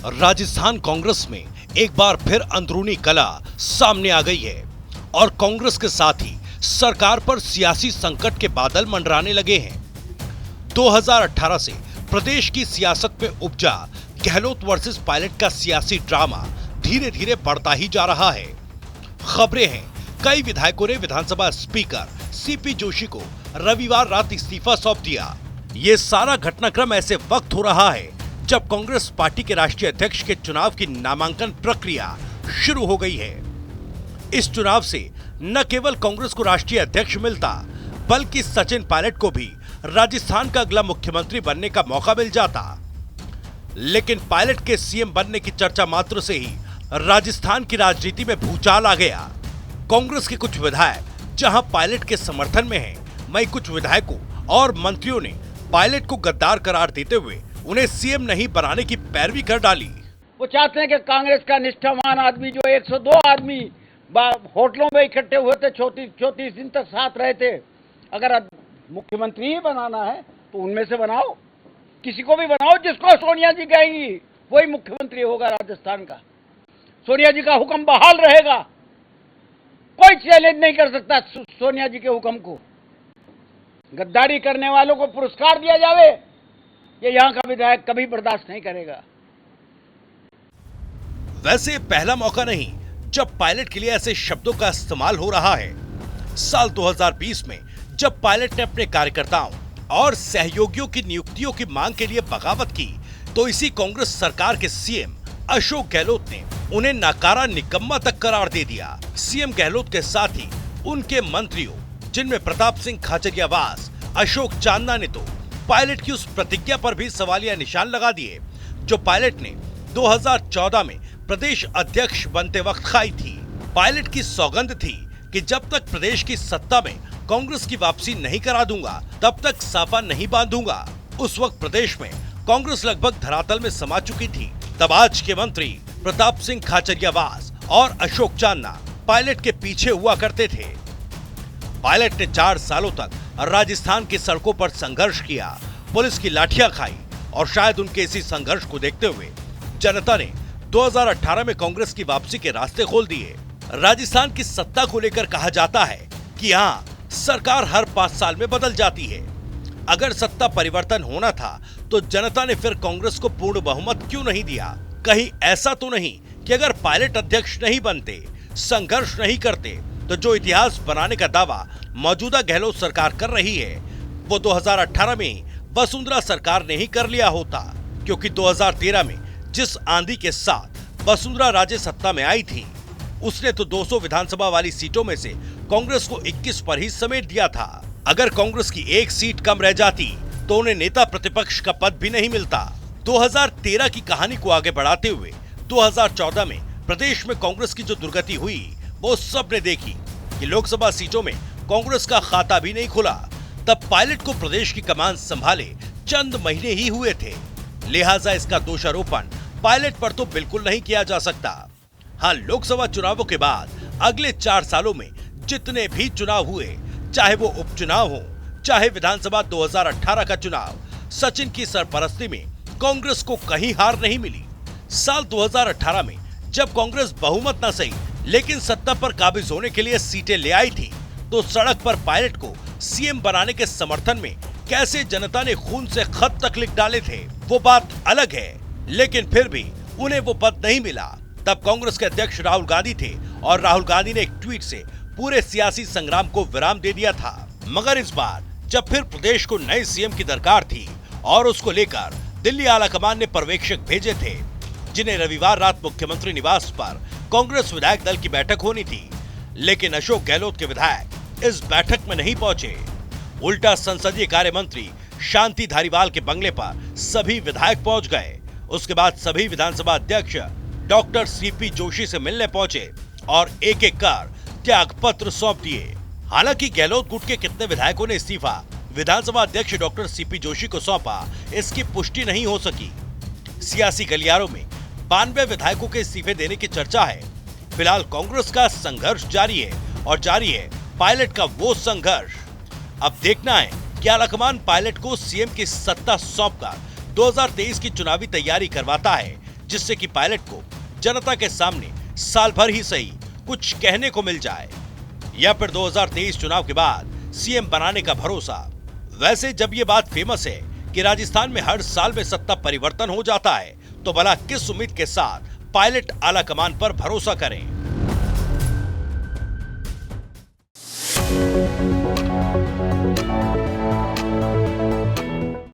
राजस्थान कांग्रेस में एक बार फिर अंदरूनी कलह सामने आ गई है और कांग्रेस के साथ ही सरकार पर सियासी संकट के बादल मंडराने लगे हैं। 2018 से प्रदेश की सियासत में उपजा गहलोत वर्सेस पायलट का सियासी ड्रामा धीरे धीरे बढ़ता ही जा रहा है। खबरें हैं कई विधायकों ने विधानसभा स्पीकर सीपी जोशी को रविवार रात इस्तीफा सौंप दिया। ये सारा घटनाक्रम ऐसे वक्त हो रहा है जब कांग्रेस पार्टी के राष्ट्रीय अध्यक्ष के चुनाव की नामांकन प्रक्रिया शुरू हो गई है। इस चुनाव से न केवल कांग्रेस को राष्ट्रीय अध्यक्ष मिलता, बल्कि सचिन पायलट को भी राजस्थान का अगला मुख्यमंत्री बनने का मौका मिल जाता। लेकिन पायलट के सीएम बनने की चर्चा मात्र से ही राजस्थान की राजनीति में भूचाल आ गया। कांग्रेस के कुछ विधायक जहां पायलट के समर्थन में हैं, वहीं कुछ विधायकों और मंत्रियों ने पायलट को गद्दार करार देते हुए उन्हें सीएम नहीं बनाने की पैरवी कर डाली। वो चाहते हैं कि कांग्रेस का निष्ठावान आदमी जो 102 आदमी होटलों में इकट्ठे हुए थे, 34 दिन तक साथ रहे थे, अगर मुख्यमंत्री ही बनाना है तो उनमें से बनाओ, किसी को भी बनाओ जिसको सोनिया जी कहेंगी वही मुख्यमंत्री होगा राजस्थान का। सोनिया जी का हुक्म बहाल रहेगा, कोई चैलेंज नहीं कर सकता सोनिया जी के हुक्म को। गद्दारी करने वालों को पुरस्कार दिया जावे, ये यहाँ का विधायक कभी बर्दाश्त नहीं करेगा। वैसे पहला मौका नहीं जब पायलट के लिए ऐसे शब्दों का इस्तेमाल हो रहा है। साल 2020 में जब पायलट ने अपने कार्यकर्ताओं और सहयोगियों की नियुक्तियों की मांग के लिए बगावत की, तो इसी कांग्रेस सरकार के सीएम अशोक गहलोत ने उन्हें नाकारा निकम्मा तक करार दे दिया। सीएम गहलोत के साथ ही उनके मंत्रियों, जिनमें प्रताप सिंह खाचरियावास, अशोक चांदना ने तो पायलट की उस प्रतिज्ञा पर भी सवालिया निशान लगा दिए जो पायलट ने 2014 में प्रदेश अध्यक्ष बनते वक्त खाई थी। पायलट की सौगंध थी कि जब तक प्रदेश की सत्ता में कांग्रेस की वापसी नहीं करा दूंगा, तब तक साफा नहीं बांधूंगा। उस वक्त प्रदेश में कांग्रेस लगभग धरातल में समा चुकी थी। तब आज के मंत्री प्रताप सिंह खाचरियावास और अशोक चांदना पायलट के पीछे हुआ करते थे। पायलट ने 4 सालों तक राजस्थान की सड़कों पर संघर्ष किया, पुलिस की लाठियां खाई और शायद उनके इसी संघर्ष को देखते हुए जनता ने 2018 में कांग्रेस की वापसी के रास्ते खोल दिए। राजस्थान की सत्ता को लेकर कहा जाता है कि हाँ, सरकार हर 5 साल में बदल जाती है। अगर सत्ता परिवर्तन होना था तो जनता ने फिर कांग्रेस को पूर्ण बहुमत क्यों नहीं दिया? कहीं ऐसा तो नहीं कि अगर पायलट अध्यक्ष नहीं बनते, संघर्ष नहीं करते, तो जो इतिहास बनाने का दावा मौजूदा गहलोत सरकार कर रही है, वो 2018 में वसुंधरा सरकार ने ही कर लिया होता। क्योंकि 2013 में जिस आंधी के साथ वसुंधरा राजे सत्ता में आई थी, उसने तो 200 विधानसभा वाली सीटों में से कांग्रेस को 21 पर ही समेट दिया था। अगर कांग्रेस की एक सीट कम रह जाती तो उन्हें नेता प्रतिपक्ष का पद भी नहीं मिलता। 2013 की कहानी को आगे बढ़ाते हुए 2014 में प्रदेश में कांग्रेस की जो दुर्गति हुई, वो सब ने देखी कि लोकसभा सीटों में कांग्रेस का खाता भी नहीं खुला। तब पायलट को प्रदेश की कमान संभाले चंद महीने ही हुए थे, लिहाजा इसका दोषारोपण पायलट पर तो बिल्कुल नहीं किया जा सकता। हाँ, लोकसभा चुनावों के बाद अगले 4 सालों में जितने भी चुनाव हुए, चाहे वो उपचुनाव हो, चाहे विधानसभा 2018 का चुनाव, सचिन की सरपरस्ती में कांग्रेस को कहीं हार नहीं मिली। साल 2018 में जब कांग्रेस बहुमत न सही लेकिन सत्ता पर काबिज होने के लिए सीटें ले आई थी, तो सड़क पर पायलट को सीएम बनाने के समर्थन में कैसे जनता ने खून से खत तक लिख डाले थे, वो बात अलग है। लेकिन फिर भी उन्हें वो पद नहीं मिला। तब कांग्रेस के अध्यक्ष राहुल गांधी थे और राहुल गांधी ने एक ट्वीट से पूरे सियासी संग्राम को विराम दे दिया था। मगर इस बार जब फिर प्रदेश को नए सीएम की दरकार थी और उसको लेकर दिल्ली आलाकमान ने पर्यवेक्षक भेजे थे, जिन्हें रविवार रात मुख्यमंत्री निवास पर कांग्रेस विधायक दल की बैठक होनी थी, लेकिन अशोक गहलोत के विधायक इस बैठक में नहीं पहुंचे। उल्टा संसदीय कार्य मंत्री शांति धारीवाल के बंगले पर सभी विधायक पहुंच गए। उसके बाद सभी विधानसभा अध्यक्ष डॉक्टर सीपी जोशी से मिलने पहुंचे और एक एक कर त्याग पत्र सौंप दिए। हालांकि गहलोत गुट के कितने विधायकों ने इस्तीफा विधानसभा अध्यक्ष डॉक्टर सीपी जोशी को सौंपा, इसकी पुष्टि नहीं हो सकी। सियासी गलियारों में 92 विधायकों के इस्तीफे देने की चर्चा है। फिलहाल कांग्रेस का संघर्ष जारी है और जारी है पायलट का वो संघर्ष। अब देखना है कि आलाकमान पायलट को सीएम की सत्ता सौंपकर 2023 की चुनावी तैयारी करवाता है, जिससे कि पायलट को जनता के सामने साल भर ही सही कुछ कहने को मिल जाए, या फिर 2023 चुनाव के बाद सीएम बनाने का भरोसा। वैसे जब ये बात फेमस है कि राजस्थान में हर साल में सत्ता परिवर्तन हो जाता है, तो भला किस उम्मीद के साथ पायलट आला कमान पर भरोसा करें।